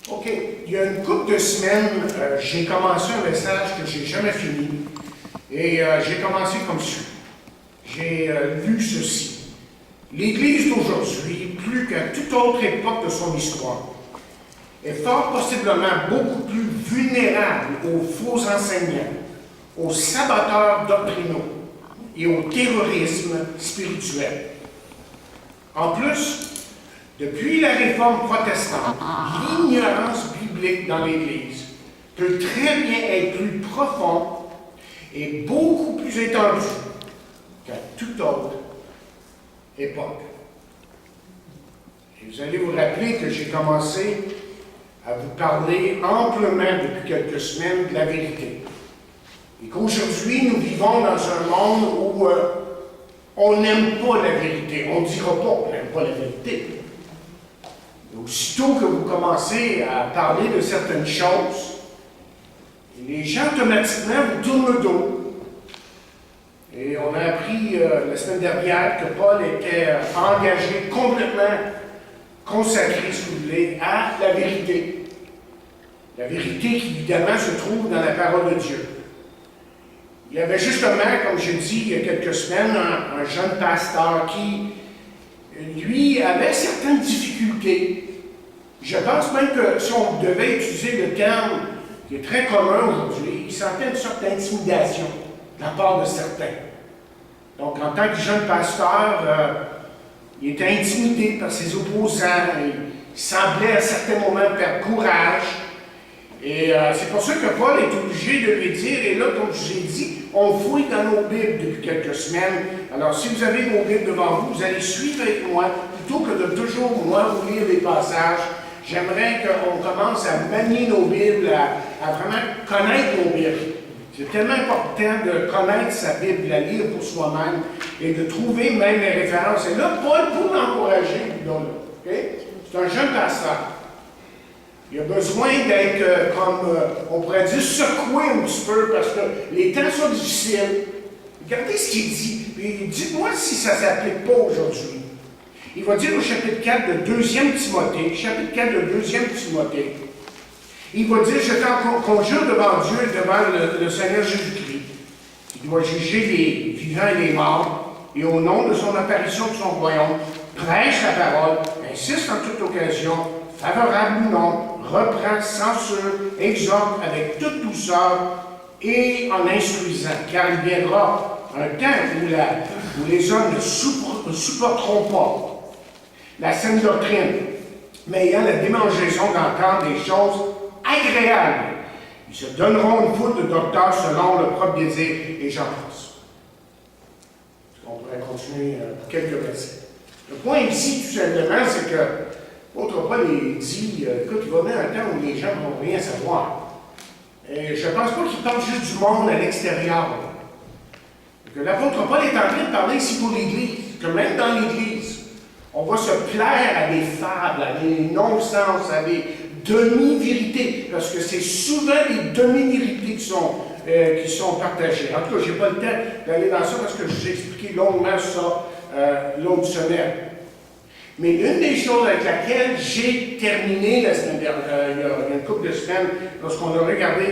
OK. Il y a une couple de semaines, j'ai commencé un message que je n'ai jamais fini. Et j'ai commencé comme suit. J'ai lu ceci. L'Église d'aujourd'hui, plus qu'à toute autre époque de son histoire, est fort possiblement beaucoup plus vulnérable aux faux enseignants, aux saboteurs doctrinaux et au terrorisme spirituel. En plus, depuis la réforme protestante, l'ignorance biblique dans l'Église peut très bien être plus profonde et beaucoup plus étendue qu'à toute autre époque. Et vous allez vous rappeler que j'ai commencé à vous parler amplement depuis quelques semaines de la vérité. Et qu'aujourd'hui, nous vivons dans un monde où on n'aime pas la vérité. On ne dira pas qu'on n'aime pas la vérité. Mais aussitôt que vous commencez à parler de certaines choses, les gens automatiquement vous tournent le dos. Et on a appris la semaine dernière que Paul était engagé, complètement consacré, si vous voulez, à la vérité. La vérité qui, évidemment, se trouve dans la parole de Dieu. Il y avait justement, comme j'ai dit il y a quelques semaines, un jeune pasteur qui, lui, avait certaines difficultés. Je pense même que si on devait utiliser le terme qui est très commun aujourd'hui, il sentait une sorte d'intimidation de la part de certains. Donc, en tant que jeune pasteur, il était intimidé par ses opposants. Il semblait à certains moments perdre courage. Et c'est pour ça que Paul est obligé de lui dire, et là, comme je vous ai dit, on fouille dans nos Bibles depuis quelques semaines. Alors, si vous avez vos Bibles devant vous, vous allez suivre avec moi, plutôt que de toujours, moi, vous lire des passages. J'aimerais qu'on commence à manier nos Bibles, à vraiment connaître nos Bibles. C'est tellement important de connaître sa Bible, de la lire pour soi-même, et de trouver même les références. Et là, Paul, pour l'encourager, c'est un jeune pasteur. Il a besoin d'être, on pourrait dire, secoué un petit peu, parce que les temps sont difficiles. Regardez ce qu'il dit. Et dites-moi si ça ne s'applique pas aujourd'hui. Il va dire au chapitre 4 de 2 Timothée, chapitre 4 de 2 Timothée, il va dire, je t'en conjure devant Dieu et devant le Seigneur Jésus-Christ, qui doit juger les vivants et les morts, et au nom de son apparition de son royaume, prêche la parole, insiste en toute occasion, favorable ou non, reprend, censure, exhorte avec toute douceur et en instruisant, car il viendra un temps où les hommes ne supporteront pas la saine doctrine, mais ayant la démangeaison d'entendre des choses agréables. Ils se donneront une foule de docteurs selon le propre désir, et j'en passe. On pourrait continuer pour quelques versets. Le point ici, tout simplement, c'est que l'apôtre Paul dit, écoute, il va venir un temps où les gens ne vont rien savoir. Et je ne pense pas qu'il parle juste du monde à l'extérieur. Que l'apôtre Paul est en train de parler ici pour l'Église, que même dans l'Église, on va se plaire à des fables, à des non-sens, à des demi-vérités, parce que c'est souvent les demi-vérités qui sont partagées. En tout cas, je n'ai pas le temps d'aller dans ça, parce que je vous ai expliqué longuement ça l'autre semaine. Mais une des choses avec laquelle j'ai terminé la semaine dernière, il y a une couple de semaines, lorsqu'on a regardé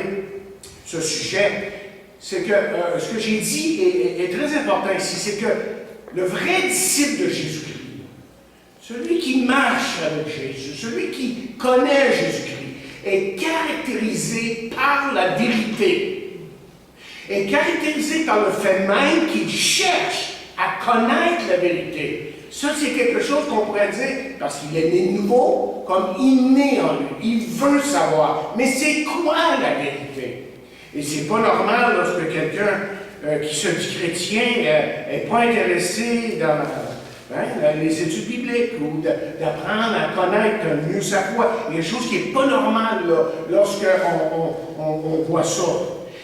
ce sujet, c'est que ce que j'ai dit est très important ici, c'est que le vrai disciple de Jésus-Christ, celui qui marche avec Jésus, celui qui connaît Jésus-Christ, est caractérisé par la vérité, est caractérisé par le fait même qu'il cherche à connaître la vérité. Ça, c'est quelque chose qu'on pourrait dire, parce qu'il est né nouveau, comme inné en lui. Il veut savoir. Mais c'est quoi la vérité? Et c'est pas normal lorsque quelqu'un qui se dit chrétien n'est pas intéressé dans les études bibliques ou d'apprendre à connaître mieux sa foi. Il y a des choses qui n'est pas normales lorsqu'on voit ça.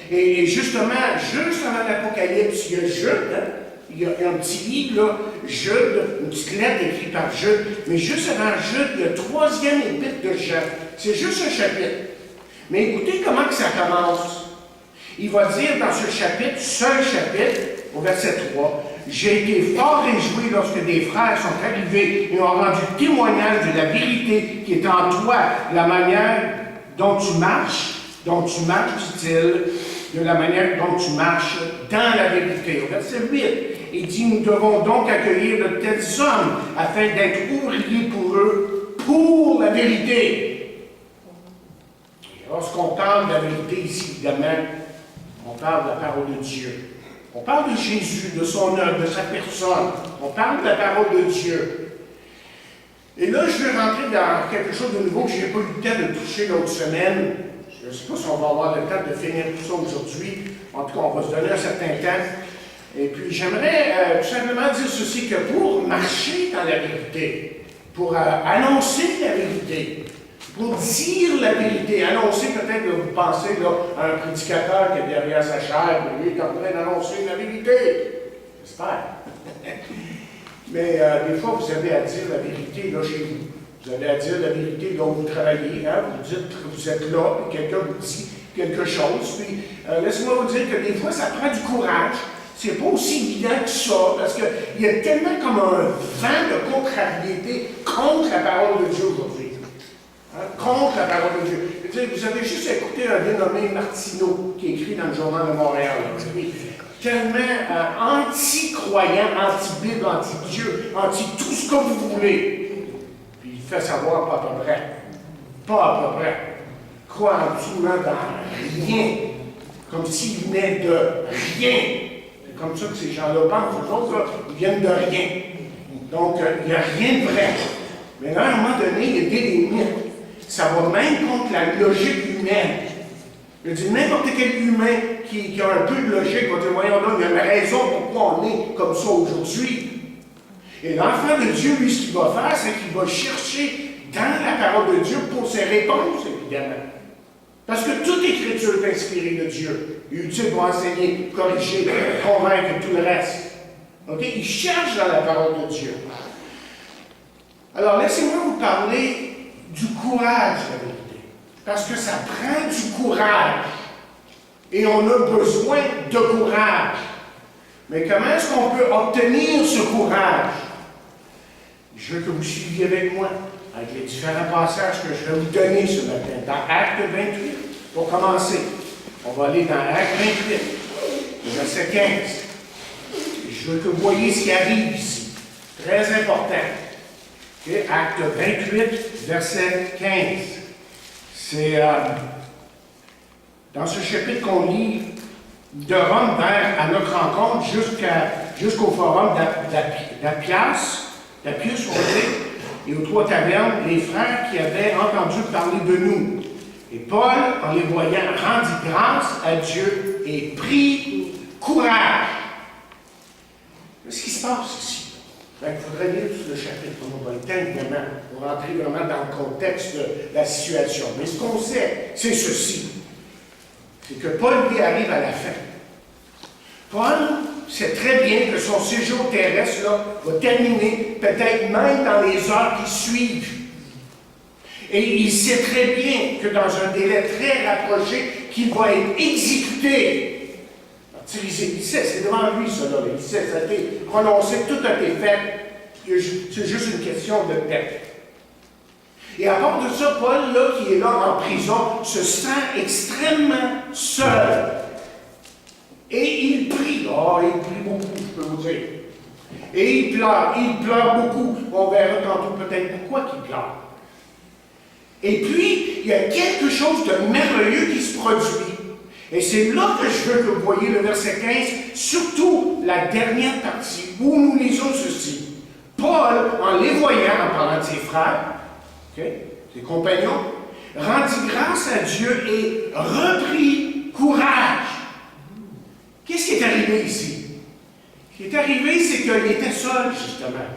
Et justement, juste avant l'Apocalypse, il y a Jude, il y a un petit livre, là, Jude, une petite lettre écrite par Jude, mais juste avant Jude, il y a le 3e épître de Jean. C'est juste un chapitre. Mais écoutez comment que ça commence. Il va dire dans ce chapitre, seul chapitre, au verset 3, « J'ai été fort réjoui lorsque des frères sont arrivés et ont rendu témoignage de la vérité qui est en toi, la manière dont tu marches, dit-il, de la manière dont tu marches dans la vérité. » Au verset 8, il dit, « Nous devons donc accueillir de tels hommes afin d'être ouvriers pour eux, pour la vérité. » Lorsqu'on parle de la vérité ici, évidemment, on parle de la parole de Dieu. On parle de Jésus, de son œuvre, de sa personne. On parle de la parole de Dieu. Et là, je vais rentrer dans quelque chose de nouveau que je n'ai pas eu le temps de toucher l'autre semaine. Je ne sais pas si on va avoir le temps de finir tout ça aujourd'hui. En tout cas, on va se donner un certain temps. Et puis, j'aimerais tout simplement dire ceci, que pour marcher dans la vérité, pour annoncer la vérité, pour dire la vérité, annoncer, peut-être que vous pensez là, à un prédicateur qui est derrière sa chaire, lui, qui est en train d'annoncer la vérité. J'espère. Mais des fois, vous avez à dire la vérité là chez vous. Vous avez à dire la vérité là où vous travaillez. Hein? Vous dites que vous êtes là, puis quelqu'un vous dit quelque chose. Puis, laissez-moi vous dire que des fois, ça prend du courage. C'est pas aussi évident que ça, parce qu'il y a tellement comme un vent de contrariété contre la parole de Dieu aujourd'hui. Hein, contre la parole de Dieu. Je veux dire, vous avez juste écouté un dénommé Martineau, qui écrit dans le Journal de Montréal. Tellement anti-croyant, anti-Bible, anti-Dieu, anti-tout ce que vous voulez. Puis il fait savoir pas à peu près. Pas à peu près. Croit absolument dans rien. Comme s'il venait de rien. C'est comme ça que ces gens-là pensent. Eux autres, là, ils viennent de rien. Donc, il n'y a rien de vrai. Mais là, à un moment donné, il y a des limites. Ça va même contre la logique humaine. Je dis, n'importe quel humain qui a un peu de logique va dire, voyons là, il y a une raison pourquoi on est comme ça aujourd'hui. Et l'enfant de Dieu, lui, ce qu'il va faire, c'est qu'il va chercher dans la parole de Dieu pour ses réponses, évidemment. Parce que toute écriture est inspirée de Dieu, utile pour enseigner, corriger, convaincre et tout le reste. Okay? Il cherche dans la parole de Dieu. Alors, laissez-moi vous parler du courage, la vérité. Parce que ça prend du courage. Et on a besoin de courage. Mais comment est-ce qu'on peut obtenir ce courage? Je veux que vous suiviez avec moi, avec les différents passages que je vais vous donner ce matin. Dans Acte 28, pour commencer. On va aller dans Acte 28, le verset 15. Je veux que vous voyez ce qui arrive ici. Très important. Okay, Acte 28, verset 15. C'est dans ce chapitre qu'on lit de Rome vers à notre rencontre jusqu'au forum d'Appias, on va dire, et aux trois tavernes, les frères qui avaient entendu parler de nous. Et Paul, en les voyant, rendit grâce à Dieu et prit courage. Qu'est-ce qui se passe ici? Il faudrait lire tout le chapitre, on va le temps, évidemment, pour rentrer vraiment dans le contexte de la situation. Mais ce qu'on sait, c'est ceci. C'est que Paul, lui, arrive à la fin. Paul sait très bien que son séjour terrestre, là, va terminer peut-être même dans les heures qui suivent. Et il sait très bien que dans un délai très rapproché, qu'il va être exécuté. Il sait, c'est devant lui, ça, là. Il sait, ça a été prononcé, tout a été fait. C'est juste une question de tête. Et à part de ça, Paul, là, qui est là en prison, se sent extrêmement seul. Et il prie. Oh, il prie beaucoup, je peux vous dire. Et il pleure beaucoup. On verra tantôt peut-être pourquoi il pleure. Et puis, il y a quelque chose de merveilleux qui se produit. Et c'est là que je veux que vous voyez le verset 15, surtout la dernière partie, où nous lisons ceci. Paul, en les voyant, en parlant de ses frères, ses compagnons, rendit grâce à Dieu et reprit courage. Qu'est-ce qui est arrivé ici? Ce qui est arrivé, c'est qu'il était seul, justement.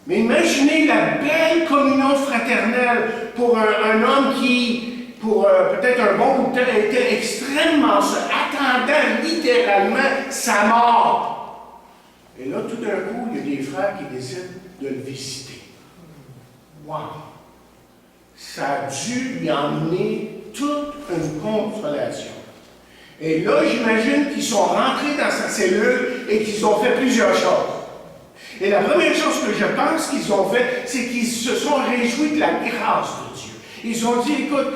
Mais imaginez la belle communion fraternelle pour un homme qui, pour peut-être un bon bout de temps, était extrêmement seul, attendant littéralement sa mort. Et là, tout d'un coup, il y a des frères qui décident de le visiter. Wow! Ça a dû lui emmener toute une consolation. Et là, j'imagine qu'ils sont rentrés dans sa cellule et qu'ils ont fait plusieurs choses. Et la première chose que je pense qu'ils ont fait, c'est qu'ils se sont réjouis de la grâce de Dieu. Ils ont dit, écoute,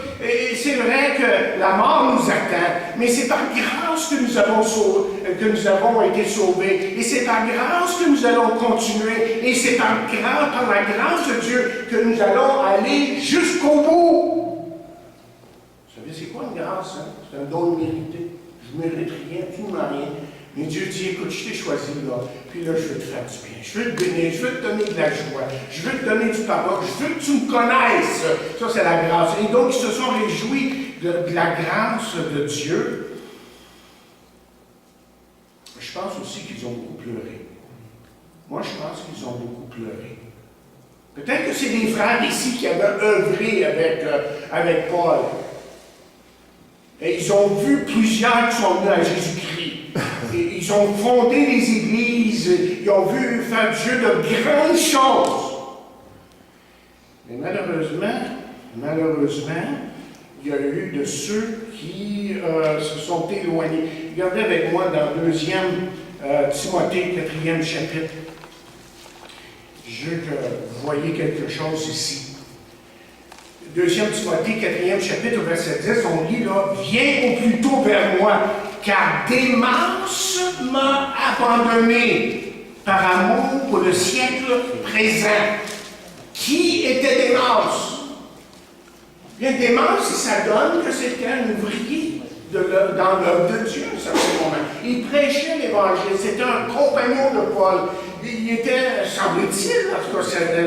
c'est vrai que la mort nous attend, mais c'est par grâce que nous avons été sauvés. Et c'est par grâce que nous allons continuer. Et c'est par la grâce de Dieu que nous allons aller jusqu'au bout. Vous savez, c'est quoi une grâce? Hein? C'est un don mérité. Je ne mérite rien, tout n'a rien. Mais Dieu dit, écoute, je t'ai choisi là, puis là, je veux te faire du bien, je veux te bénir, je veux te donner de la joie, je veux te donner du pardon, je veux que tu me connaisses. Ça, c'est la grâce. Et donc, ils se sont réjouis de la grâce de Dieu. Je pense aussi qu'ils ont beaucoup pleuré. Moi, je pense qu'ils ont beaucoup pleuré. Peut-être que c'est des frères ici qui avaient œuvré avec Paul. Et ils ont vu plusieurs qui sont venus à Jésus-Christ. Et ils ont fondé des églises, ils ont vu faire Dieu de grandes choses. Mais malheureusement, il y a eu de ceux qui se sont éloignés. Regardez avec moi dans 2 Timothée, 4e chapitre. Je veux que vous voyez quelque chose ici. 2 Timothée, 4e chapitre, verset 10, on lit là, « Viens au plus tôt vers moi, car Démas m'a abandonné par amour pour le siècle présent. » Qui était Démas? Bien, Démas, ça donne que c'était un ouvrier dans l'œuvre de Dieu, à un certain moment. Il prêchait l'Évangile, c'était un compagnon de Paul. Il était, semble-t-il, en tout cas,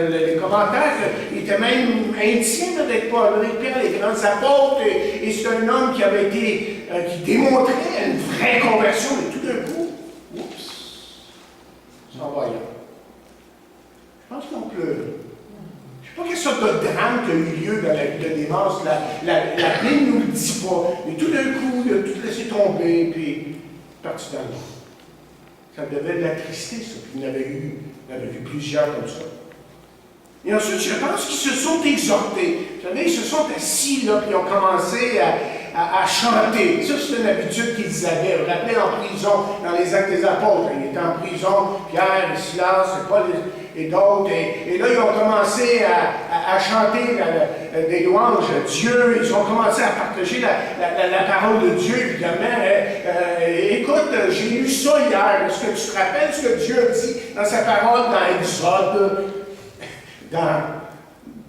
les commentaires, il était même intime avec Paul, avec Pierre, les grands apôtres, et c'est un homme qui avait été, qui démontrait une vraie conversion, et tout d'un coup, oups, s'en va ailleurs. Je pense qu'on pleure. Je ne sais pas quelle sorte de drame qui a eu lieu dans la vie de Démas, la Bible ne nous le dit pas, mais tout d'un coup, il a tout laissé tomber, puis parti dans le monde. Ça devait l'attrister, ça. Puis il y en avait vu plusieurs comme ça. Et ensuite, je pense qu'ils se sont exhortés. Vous savez, ils se sont assis là, puis ils ont commencé à chanter. Ça, c'est une habitude qu'ils avaient. Vous vous rappelez, en prison, dans les Actes des Apôtres, ils étaient en prison, Pierre, Silas, Paul et d'autres. Et là, ils ont commencé à chanter des louanges à Dieu. Ils ont commencé à partager la parole de Dieu, évidemment. Écoute, j'ai lu ça hier. Est-ce que tu te rappelles ce que Dieu dit dans sa parole, dans Exode, dans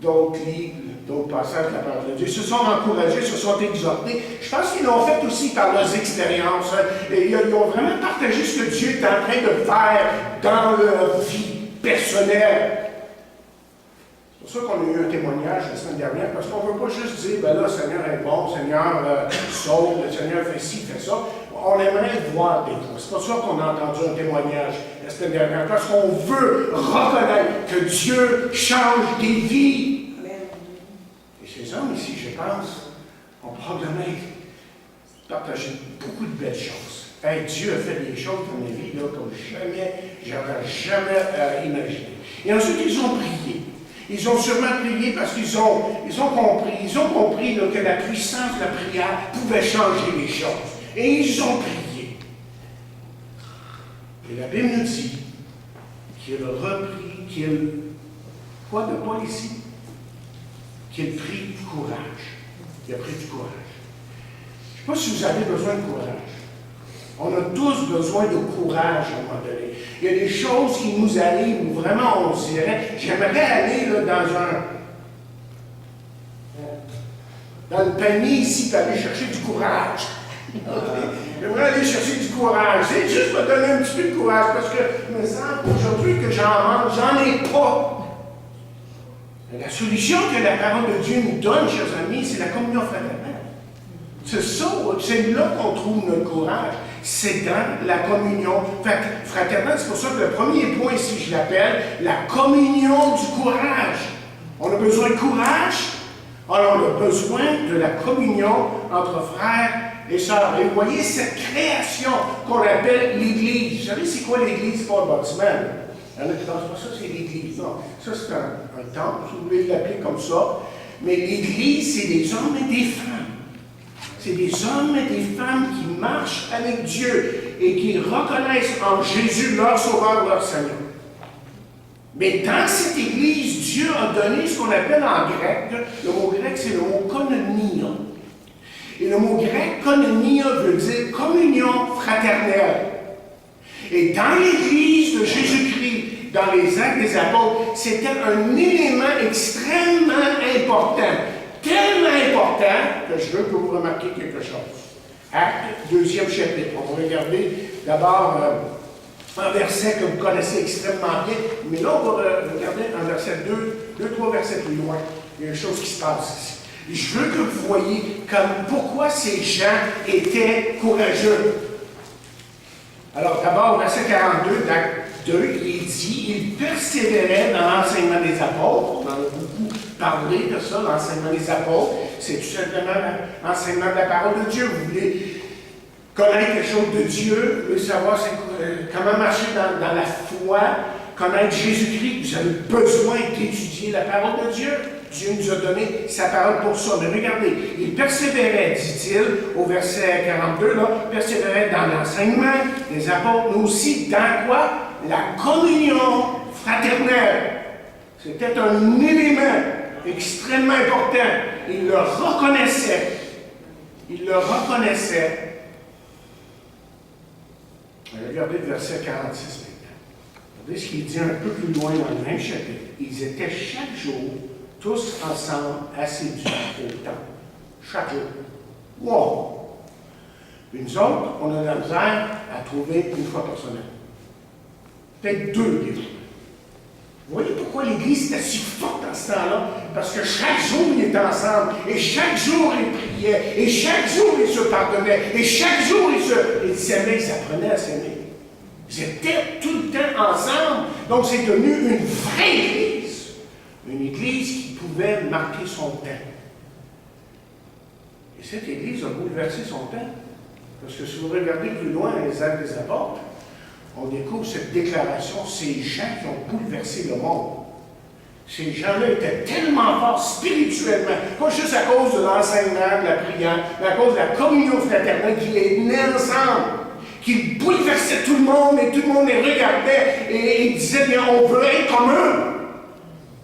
d'autres livres, d'autres passages de la parole de Dieu? Ils se sont encouragés, se sont exhortés. Je pense qu'ils l'ont fait aussi par leurs expériences. Et ils ont vraiment partagé ce que Dieu est en train de faire dans leur vie personnelle. C'est pour ça qu'on a eu un témoignage la semaine dernière, parce qu'on ne veut pas juste dire, ben là, le Seigneur est bon, le Seigneur sauve, le Seigneur fait ci, fait ça. On aimerait voir des fois. C'est pour ça qu'on a entendu un témoignage la semaine dernière, parce qu'on veut reconnaître que Dieu change des vies. Et ces hommes ici, je pense, ont probablement partagé beaucoup de belles choses. Hey, Dieu a fait des choses dans ma vie là, comme j'aurais jamais imaginé. Et ensuite, ils ont prié. Ils ont sûrement prié parce qu'ils ont compris là, que la puissance de la prière pouvait changer les choses. Et ils ont prié. Et la Bible nous dit qu'il a repris, quoi de Paul ici? Qu'il prit du courage. Il a pris du courage. Je ne sais pas si vous avez besoin de courage. On a tous besoin de courage à un moment donné. Il y a des choses qui nous arrivent où vraiment on se dirait, j'aimerais aller là, dans le panier ici pour aller chercher du courage. J'aimerais aller chercher du courage. C'est juste me donner un petit peu de courage parce que il me semble aujourd'hui que j'en manque, j'en ai pas. La solution que la parole de Dieu nous donne, chers amis, c'est la communion fraternelle. C'est ça, c'est là qu'on trouve notre courage. C'est dans la communion fraternelle. C'est pour ça que le premier point ici, je l'appelle la communion du courage. On a besoin de courage, alors on a besoin de la communion entre frères et sœurs. Et vous voyez cette création qu'on appelle l'Église. Vous savez, c'est quoi l'Église? C'est pas un bâtiment. Il y en a qui pensent pas ça, c'est l'Église. Non, ça c'est un temple, si vous voulez l'appeler comme ça. Mais l'Église, c'est des hommes et des femmes C'est des hommes et des femmes qui marchent avec Dieu et qui reconnaissent en Jésus leur Sauveur, leur Seigneur. Mais dans cette Église, Dieu a donné ce qu'on appelle en grec, le mot grec c'est le mot koinonia. Et le mot grec koinonia veut dire communion fraternelle. Et dans l'Église de Jésus-Christ, dans les Actes des Apôtres, c'était un élément extrêmement important. Tellement important que je veux que vous remarquiez quelque chose. Acte, 2e chapitre. On va regarder d'abord un verset que vous connaissez extrêmement bien, mais là, on va regarder un verset 2-3 versets plus loin. Il y a une chose qui se passe ici. Je veux que vous voyez pourquoi ces gens étaient courageux. Alors, d'abord, verset 42 d'acte 2, il dit, il persévérait dans l'enseignement des apôtres. On en a beaucoup parlé de ça, l'enseignement des apôtres. C'est tout simplement l'enseignement de la parole de Dieu. Vous voulez connaître quelque chose de Dieu, vous voulez savoir comment marcher dans la foi, connaître Jésus-Christ, vous avez besoin d'étudier la parole de Dieu. Dieu nous a donné sa parole pour ça. Mais regardez, il persévérait, dit-il, au verset 42, là, persévérait dans l'enseignement des apôtres, mais aussi dans quoi? La communion fraternelle. C'était un élément extrêmement important. Il le reconnaissait. Il le reconnaissait. Regardez le verset 46 maintenant. Regardez ce qu'il dit un peu plus loin dans le même chapitre. Ils étaient chaque jour tous ensemble assidus au temple. Chaque jour. Wow! Puis nous autres, on a de la misère à trouver une fois par semaine. Peut-être 2 des fois. Vous voyez pourquoi l'Église était si forte dans ce temps-là? Parce que chaque jour, ils étaient ensemble. Et chaque jour, ils priaient. Et chaque jour, ils se pardonnaient. Et chaque jour, ils s'aimaient. Ils apprenaient à s'aimer. Ils étaient tout le temps ensemble. Donc, c'est devenu une vraie Église. Une Église qui pouvait marquer son temps. Et cette Église a bouleversé son temps. Parce que si vous regardez plus loin les Actes des Apôtres, on découvre cette déclaration, ces gens qui ont bouleversé le monde. Ces gens-là étaient tellement forts spirituellement, pas juste à cause de l'enseignement, de la prière, mais à cause de la communion fraternelle qui les tenait ensemble, qui bouleversait tout le monde, et tout le monde les regardait, et ils disaient, bien, on veut être comme eux.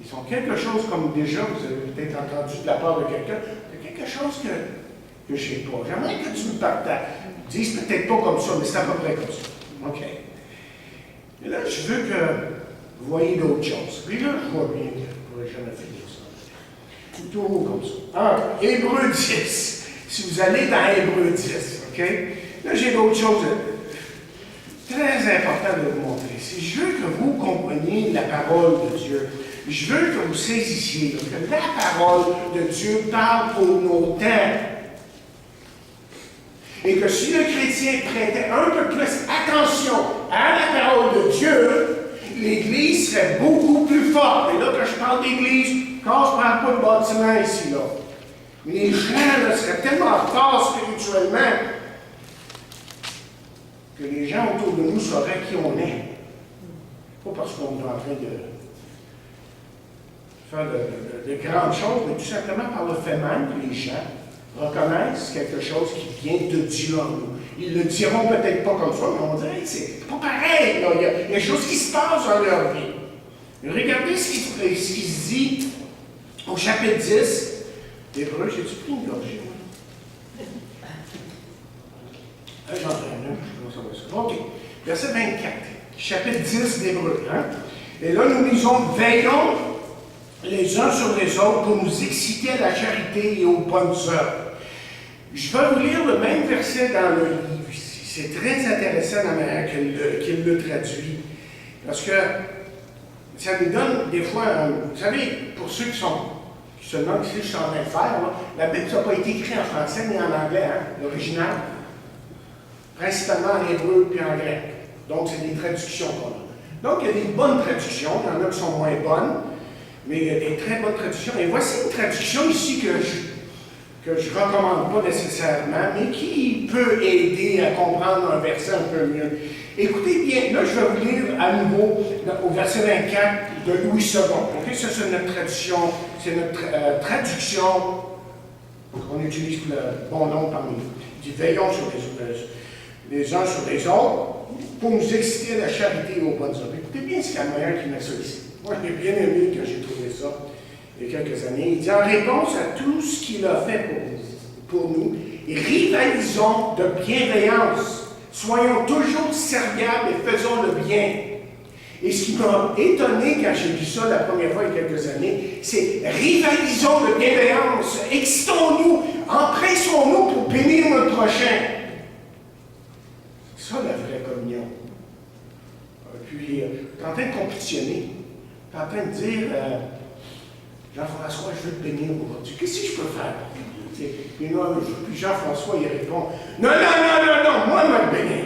Ils sont quelque chose comme déjà, vous avez peut-être entendu de la part de quelqu'un, c'est quelque chose que je n'ai pas. J'aimerais que tu me partages. Ils disent peut-être pas comme ça, mais c'est à peu près comme ça. OK. Et là, je veux que vous voyez d'autres choses. Puis là, je vois bien que je ne pourrais jamais finir ça. Plutôt comme ça. Ah, Hébreux 10. Si vous allez dans Hébreux 10, OK? Là, j'ai d'autres choses très importantes à vous montrer. Si je veux que vous compreniez la parole de Dieu, je veux que vous saisissiez que la parole de Dieu parle pour nos temps. Et que si le chrétien prêtait un peu plus attention à la parole de Dieu, l'Église serait beaucoup plus forte. Et là, quand je parle d'Église, quand je ne parle pas de bâtiment ici, là, les gens là, seraient tellement forts spirituellement que les gens autour de nous sauraient qui on est. Pas parce qu'on est en train de faire de grandes choses, mais tout simplement par le fait même que les gens reconnaissent quelque chose qui vient de Dieu en nous. Ils ne le diront peut-être pas comme ça, mais on dirait que c'est pas pareil. Là. Il y a des choses qui se passent dans leur vie. Regardez ce qui se dit au chapitre 10 d'Hébreux. J'ai-tu pris une gorgée? J'en ai un. OK. Verset 24. Chapitre 10 d'Hébreux. Hein? Et là, nous lisons, veillons les uns sur les autres pour nous exciter à la charité et aux bonnes œuvres. Je vais vous lire le même verset dans le livre ici. C'est très intéressant la manière qu'il le traduit. Parce que ça nous donne des fois, vous savez, pour ceux qui se demandent ce que je suis en train de faire, là, la Bible n'a pas été écrite en français ni en anglais, hein, l'original. Principalement en hébreu puis en grec. Donc, c'est des traductions qu'on a. Donc, il y a des bonnes traductions, il y en a qui sont moins bonnes. Mais il y a des très bonnes traductions. Et voici une traduction ici que je ne recommande pas nécessairement, mais qui peut aider à comprendre un verset un peu mieux. Écoutez bien, là, je vais vous lire à nouveau au verset 24 de Louis II. Okay? Ça, c'est notre traduction. C'est notre traduction qu'on utilise pour le bon nom parmi nous. Il dit, veillons sur les uns sur les autres pour nous exciter à la charité et aux bonnes œuvres. Écoutez bien ce qu'il y a de meilleur qui m'a ça ici. Moi, j'ai bien aimé quand j'ai trouvé ça il y a quelques années. Il dit, en réponse à tout ce qu'il a fait pour nous, et rivalisons de bienveillance. Soyons toujours serviables et faisons le bien. Et ce qui m'a étonné quand j'ai vu ça la première fois il y a quelques années, c'est rivalisons de bienveillance, excitons-nous, empressons-nous pour bénir notre prochain. C'est ça la vraie communion. Puis, tu es en train de compétitionner, tu es en train de dire, Jean-François, je veux te bénir aujourd'hui. Qu'est-ce que je peux faire? Puis Jean-François, il répond, non, moi, je vais te bénir.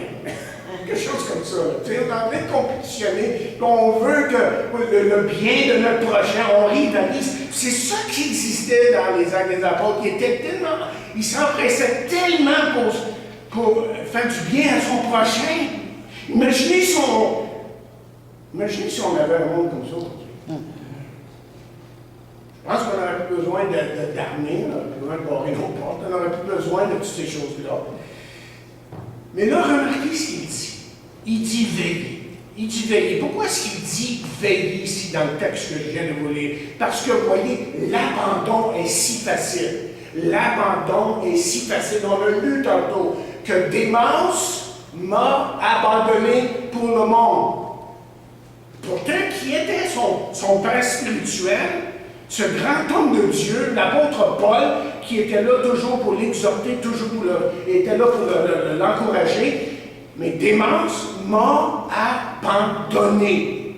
Quelque chose comme ça. On est en train de compétitionner, on veut que le bien de notre prochain, on rivalise. C'est ça qui existait dans les Actes des Apôtres. Il s'empressait tellement pour faire du bien à son prochain. Imaginez si on avait un monde comme ça aujourd'hui. Je pense qu'on n'aurait plus besoin d'armée, on n'aurait plus besoin de barrer nos portes, on n'aurait plus besoin de toutes ces choses-là. Mais là, remarquez ce qu'il dit. Il dit veiller. Il dit veiller. Pourquoi est-ce qu'il dit veiller ici dans le texte que je viens de vous lire? Parce que, vous voyez, l'abandon est si facile. L'abandon est si facile. On a lu tantôt que Démas m'a abandonné pour le monde. Pourtant, qui était son père spirituel, ce grand homme de Dieu, l'apôtre Paul, qui était là toujours pour l'exhorter, était là pour l'encourager, mais Démas m'a abandonné.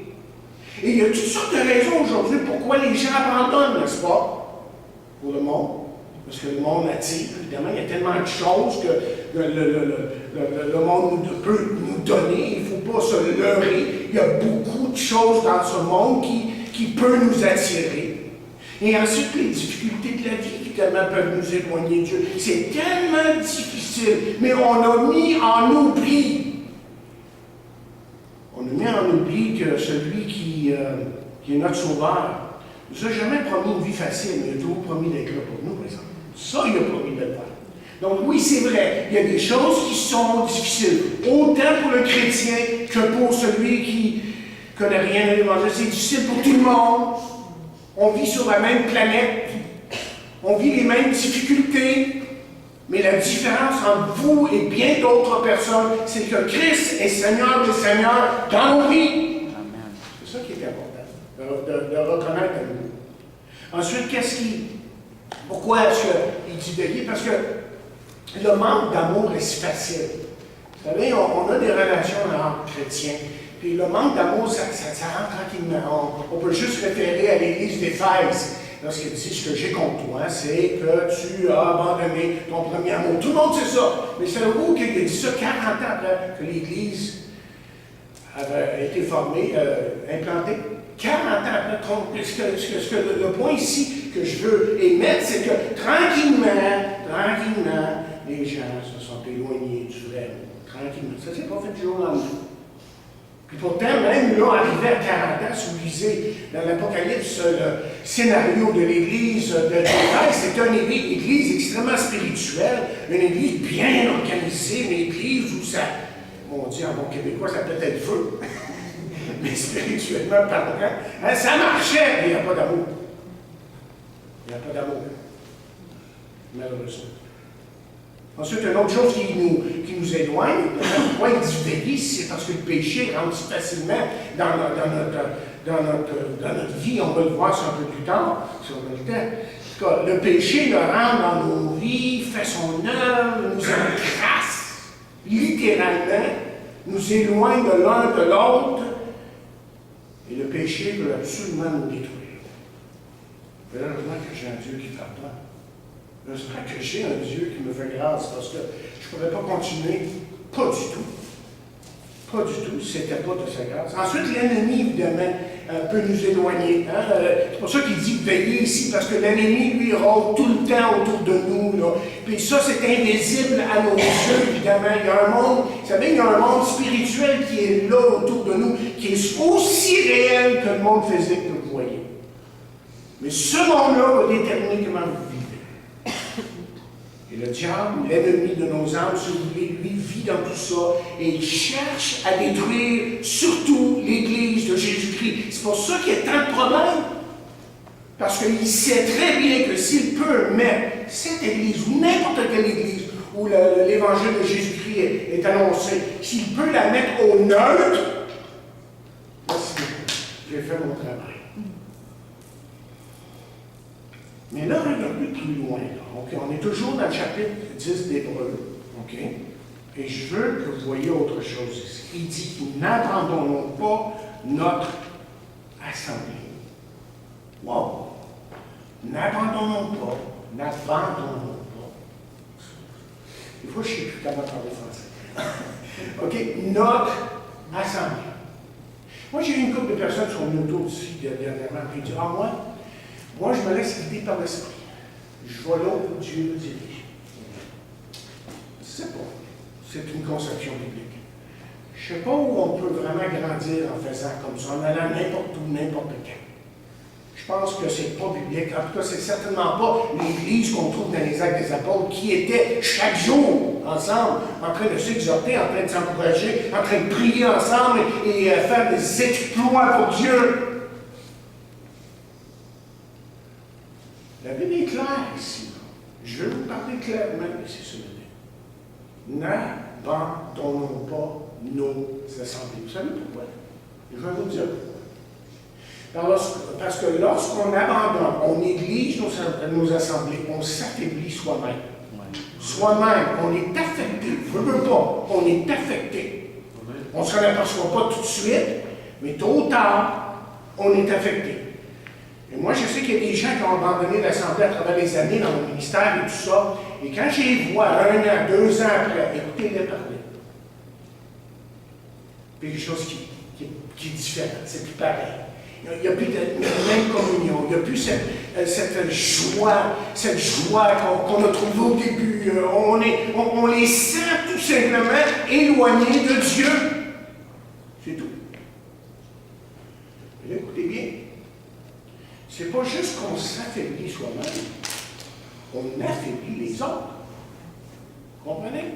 Et il y a toutes sortes de raisons aujourd'hui pourquoi les gens abandonnent, n'est-ce pas? Pour le monde. Parce que le monde attire, évidemment, il y a tellement de choses que le monde peut nous donner. Il ne faut pas se leurrer. Il y a beaucoup de choses dans ce monde qui peut nous attirer. Et ensuite, les difficultés de la vie qui tellement peuvent nous éloigner de Dieu. C'est tellement difficile, mais on a mis en oubli. On a mis en oubli que celui qui est notre sauveur nous a jamais promis une vie facile, mais il a toujours promis d'être là pour nous, par exemple. Ça, il a promis de le faire. Donc oui, c'est vrai, il y a des choses qui sont difficiles, autant pour le chrétien que pour celui qui ne connaît rien à l'évangile. C'est difficile pour tout le monde. On vit sur la même planète, on vit les mêmes difficultés, mais la différence entre vous et bien d'autres personnes, c'est que Christ est Seigneur des Seigneurs dans nos vies. C'est ça qui est important, de reconnaître à nous. Ensuite, pourquoi est-ce qu'il dit veiller? Parce que le manque d'amour est si facile. Vous savez, on a des relations entre chrétiens. Puis le manque d'amour, ça rentre tranquillement. On peut juste référer à l'Église d'Éphèse. Lorsqu'il dit ce que j'ai contre toi, c'est que tu as abandonné ton premier amour. Tout le monde sait ça. Mais c'est vous qui a dit ça 40 ans après que l'Église avait été formée, implantée. 40 ans après. Le point ici que je veux émettre, c'est que tranquillement, les gens se sont éloignés du vrai amour. Tranquillement. Ça ne s'est pas fait du jour au lendemain. Puis pourtant, même là, arrivé à 40 ans, si vous lisez dans l'Apocalypse le scénario de l'Église de l'Église, c'est une église extrêmement spirituelle, une église bien organisée, une église où ça, on dit en bon québécois, ça peut être feu, mais spirituellement parlant, hein, ça marchait, mais il n'y a pas d'amour. Il n'y a pas d'amour, malheureusement. Ensuite, une autre chose qui nous éloigne, pourquoi il dit veiller, c'est parce que le péché rentre si facilement dans notre vie. On va le voir un peu plus tard, si on a le temps. En tout cas, le péché le rentre dans nos vies, fait son œuvre, nous encrasse, littéralement, nous éloigne de l'un de l'autre. Et le péché veut absolument nous détruire. Heureusement que j'ai un Dieu qui pardonne. J'espère que j'ai un Dieu qui me fait grâce, parce que je ne pourrais pas continuer. Pas du tout. Pas du tout, si ce n'était pas de sa grâce. Ensuite, l'ennemi, évidemment, peut nous éloigner. Hein? C'est pour ça qu'il dit veiller ici, parce que l'ennemi, lui, rôde tout le temps autour de nous. Là. Puis ça, c'est invisible à nos yeux, évidemment. Il y a un monde, vous savez, il y a un monde spirituel qui est là autour de nous, qui est aussi réel que le monde physique que vous voyez. Mais ce monde-là va déterminer comment vous vivez. Et le diable, l'ennemi de nos âmes, si vous voulez, lui vit dans tout ça et il cherche à détruire surtout l'Église de Jésus-Christ. C'est pour ça qu'il y a tant de problèmes. Parce qu'il sait très bien que s'il peut mettre cette Église ou n'importe quelle Église où l'Évangile de Jésus-Christ est annoncé, s'il peut la mettre au neutre, j'ai fait mon travail. Mais là, regardez plus loin. Là. Okay? On est toujours dans le chapitre 10 d'Hébreux. Okay? Et je veux que vous voyez autre chose ici. Il dit, n'abandonnons pas notre assemblée. Wow! N'abandonnons pas. Des fois, je ne sais plus comment parler français. OK? Notre assemblée. Moi, j'ai eu une couple de personnes sur mon auto ici dernièrement, puis ils disent, moi, je me laisse guider par l'esprit. Je vais là où Dieu me dirige. C'est pas. C'est une conception biblique. Je ne sais pas où on peut vraiment grandir en faisant comme ça, en allant n'importe où, n'importe quand. Je pense que c'est pas biblique. En tout cas, c'est certainement pas l'Église qu'on trouve dans les Actes des Apôtres qui était chaque jour ensemble, en train de s'exhorter, en train de s'encourager, en train de prier ensemble et faire des exploits pour Dieu. La Bible est claire ici. Je vais vous parler clairement, mais c'est ce matin. N'abandonnons pas nos assemblées. Vous savez pourquoi? Je vais vous dire pourquoi. Parce que lorsqu'on abandonne, on néglige nos assemblées, on s'affaiblit soi-même. Ouais. Soi-même, on est affecté. Je ne veux pas, on est affecté. Ouais. On ne s'en aperçoit pas tout de suite, mais tôt ou tard, on est affecté. Et moi, je sais qu'il y a des gens qui ont abandonné l'Assemblée à travers les années dans mon ministère et tout ça. Et quand je les vois 1 an, 2 ans après, écoutez-les parler. Puis quelque chose qui est différent, c'est plus pareil. Il n'y a plus de même communion, il n'y a plus cette joie qu'on a trouvée au début. On les sent tout simplement éloignés de Dieu. C'est tout. Mais écoutez bien. C'est pas juste qu'on s'affaiblit soi-même, on affaiblit les autres. Vous comprenez?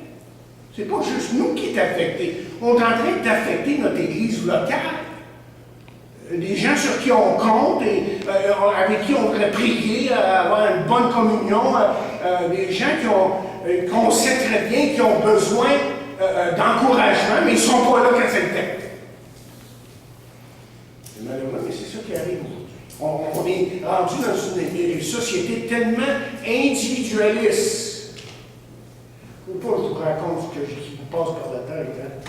C'est pas juste nous qui sommes affectés. On est en train d'affecter notre Église locale. Des gens sur qui on compte et avec qui on voudrait prier, avoir une bonne communion, des gens qu'on sait très bien, qui ont besoin d'encouragement, mais ils ne sont pas là quand c'est le temps. C'est malheureux, mais c'est ça qui arrive aujourd'hui. On est rendu dans une société tellement individualiste. Il ne faut pas que je vous raconte ce qui vous passe par la tête. Hein?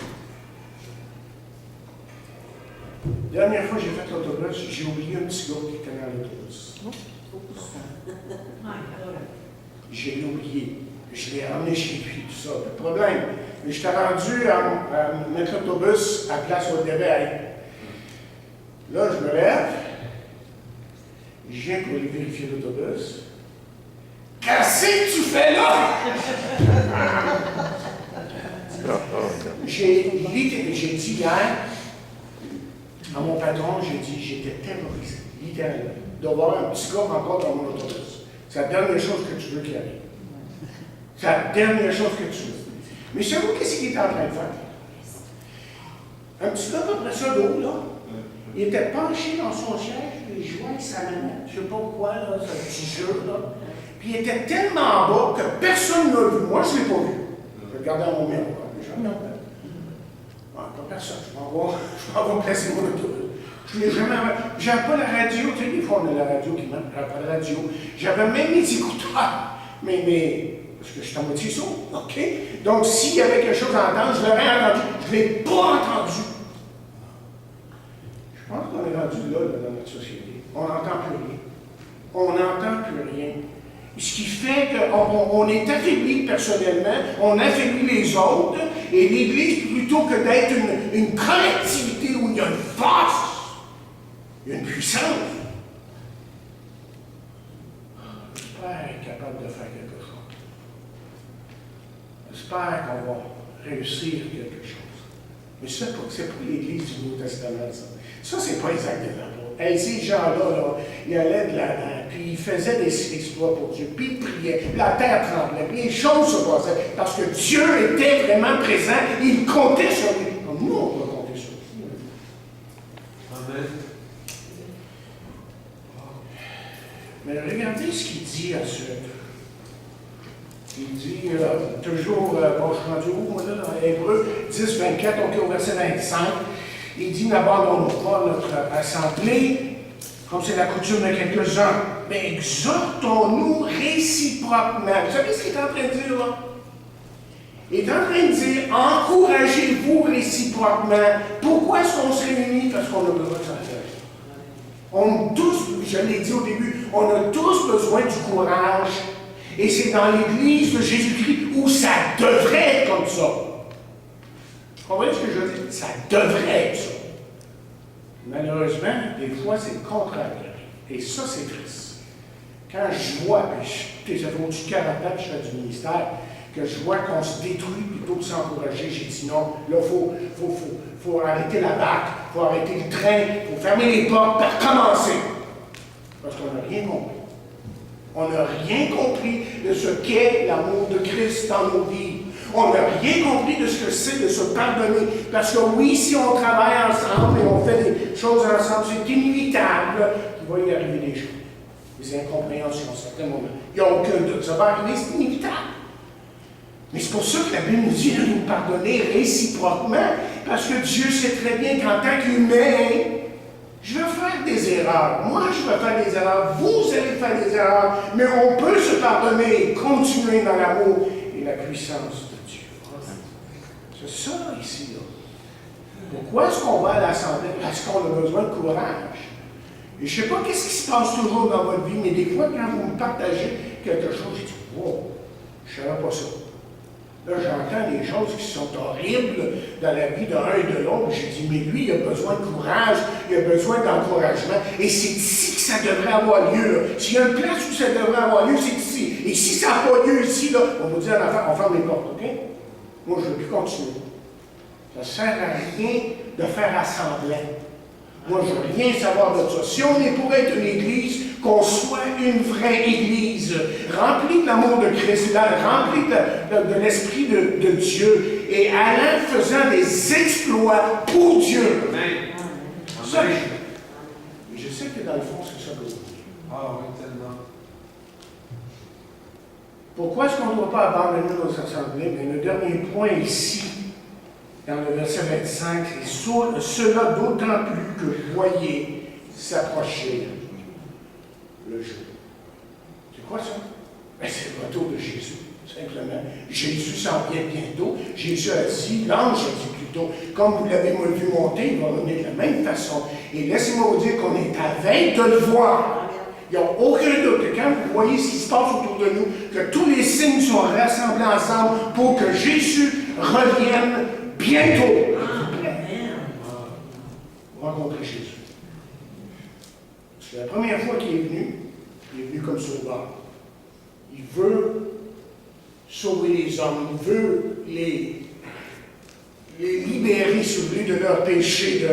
Dernière fois que j'ai fait l'autobus, j'ai oublié un petit gars qui était dans l'autobus. J'ai oublié. Je l'ai emmené chez lui, tout ça, pas de problème. Mais j'étais rendu à mettre l'autobus à la place où il devait aller. Là, je me lève. Je viens pour aller vérifier l'autobus. Qu'est-ce que tu fais là? J'ai dit hier à mon patron, j'ai dit, j'étais terrorisé, littéralement, de voir un petit gars encore dans mon autobus. C'est la dernière chose que tu veux qu'il arrive. C'est la dernière chose que tu veux. Mais savez-vous qu'est-ce qu'il était en train de faire? Un petit gars à peu près ça d'eau, là. Il était penché dans son siège, puis il jouait avec sa manette. Je ne sais pas pourquoi, là, c'est un petit jeu, là. Puis il était tellement bas que personne ne l'a vu. Moi, je ne l'ai pas vu. Je regardais à mon miroir. Jamais entendu. Pas personne. Je m'en vais placer mon autobus. Je n'ai jamais. J'avais pas la radio. Tu sais, des fois, on a la radio qui marche. J'avais pas la radio. J'avais même mes écouteurs. Mais. Parce que je suis à moitié sourd. OK? Donc, s'il y avait quelque chose à entendre, je l'aurais entendu. Je ne l'ai pas entendu. Je pense qu'on est rendu là, dans notre société. On n'entend plus rien. On n'entend plus rien. Ce qui fait qu'on est affaibli personnellement, on affaiblit les autres, et l'Église, plutôt que d'être une collectivité où il y a une force, il y a une puissance, j'espère être capable de faire quelque chose. J'espère qu'on va réussir quelque chose. Mais c'est pas l'Église du Nouveau Testament, ça. Ça, c'est pas les Actes des Apôtres. Hey, ces gens-là, là, ils allaient de la puis il faisait des exploits pour Dieu, puis il priait, la terre tremblait, puis les choses se passaient, parce que Dieu était vraiment présent, il comptait sur lui. Comme nous, on doit compter sur lui. Amen. Mais regardez ce qu'il dit à ce... Il dit, toujours, bon, je suis rendu où, moi, là, dans Hébreux 10, 24, donc au verset 25, il dit, n'abandonnons pas notre assemblée, comme c'est la coutume de quelques-uns, mais exhortons-nous réciproquement. Vous savez ce qu'il est en train de dire, là? Il est en train de dire, encouragez-vous réciproquement. Pourquoi est-ce qu'on se réunit? Parce qu'on a besoin de s'encourager. On tous, je l'ai dit au début, on a tous besoin du courage. Et c'est dans l'Église de Jésus-Christ où ça devrait être comme ça. Vous comprenez ce que je veux dire? Ça devrait être ça. Malheureusement, des fois, c'est le contraire. Et ça, c'est triste. Quand je vois, puis ça fait au-dessus de 40 ans que je fais du ministère, que je vois qu'on se détruit plutôt que s'encourager, j'ai dit non, là, il faut arrêter la barque, il faut arrêter le train, il faut fermer les portes pour recommencer. Parce qu'on n'a rien compris. On n'a rien compris de ce qu'est l'amour de Christ dans nos vies. On n'a rien compris de ce que c'est de se pardonner. Parce que oui, si on travaille ensemble et on fait des choses ensemble, c'est inévitable qu'il va y arriver des choses. Des incompréhensions à certains moments. Il n'y a aucun doute. Ça va arriver, c'est inévitable. Mais c'est pour ça que la Bible nous dit de nous pardonner réciproquement. Parce que Dieu sait très bien qu'en tant qu'humain, je vais faire des erreurs. Moi, je vais faire des erreurs. Vous allez faire des erreurs. Mais on peut se pardonner et continuer dans l'amour et la puissance de Dieu. C'est ça, ici. Là. Pourquoi est-ce qu'on va à l'Assemblée? Parce qu'on a besoin de courage. Et je ne sais pas qu'est-ce qui se passe toujours dans votre vie, mais des fois, quand vous me partagez quelque chose, je dis, wow, je ne savais pas ça. Là, j'entends des choses qui sont horribles dans la vie d'un et de l'autre. J'ai dit, mais lui, il a besoin de courage, il a besoin d'encouragement. Et c'est ici que ça devrait avoir lieu. Là. S'il y a une place où ça devrait avoir lieu, c'est ici. Et si ça n'a pas lieu ici, là, on va dire à l'enfant, on ferme les portes, OK? Moi, je ne veux plus continuer. Ça ne sert à rien de faire assembler. Moi, je ne veux rien savoir de ça. Si on est pour être une église, qu'on soit une vraie église, remplie de l'amour de Christ, remplie de l'Esprit de Dieu, et allant faisant des exploits pour Dieu. Amen. Ça, je sais que dans le fond, c'est ça que vous dites. Ah oui, tellement. Pourquoi est-ce qu'on ne doit pas abandonner nos assemblées? Bien, le dernier point ici, dans le verset 25, c'est cela d'autant plus que vous voyez s'approcher le jour. C'est quoi ça? Ben, c'est le retour de Jésus, simplement. Jésus s'en vient bientôt. Jésus a dit, l'ange a dit plutôt, comme vous l'avez vu monter, il va venir de la même façon. Et laissez-moi vous dire qu'on est à veille de le voir. Il n'y a aucun doute que quand vous voyez ce qui se passe autour de nous, que tous les signes sont rassemblés ensemble pour que Jésus revienne bientôt. Vous rencontrez Jésus. C'est la première fois qu'il est venu comme sauveur. Il veut sauver les hommes, il veut les libérer, si vous voulez, de leur péché,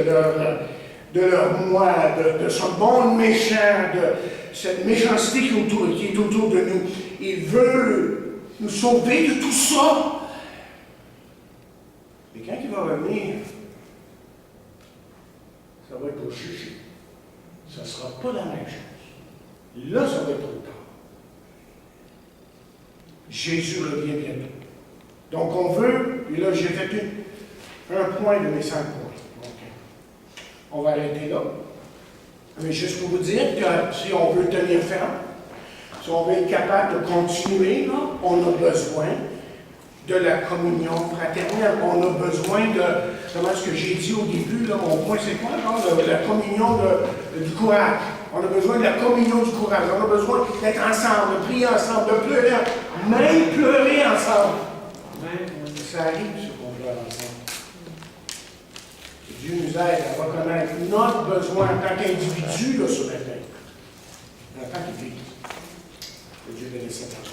de leur moi, de ce monde méchant, de cette méchanceté qui est autour de nous. Il veut nous sauver de tout ça. Mais quand il va revenir, ça va être au juger. Ça ne sera pas la même chose. Là, ça va être trop tard. Jésus revient bientôt. Donc, on veut, et là, j'ai fait un point de mes 5 points. Donc, on va arrêter là. Mais juste pour vous dire que si on veut tenir ferme, si on veut être capable de continuer, là, on a besoin de la communion fraternelle. On a besoin de, comment est-ce que j'ai dit au début, là, mon point c'est quoi, genre, de la communion du courage. On a besoin de la communion du courage. On a besoin d'être ensemble, de prier ensemble, de pleurer, même pleurer ensemble. Ça arrive, ce qu'on pleure ensemble. Dieu nous aide à reconnaître notre besoin en tant qu'individu là, sur la terre, en tant qu'Église. Que Dieu bénisse cette parole.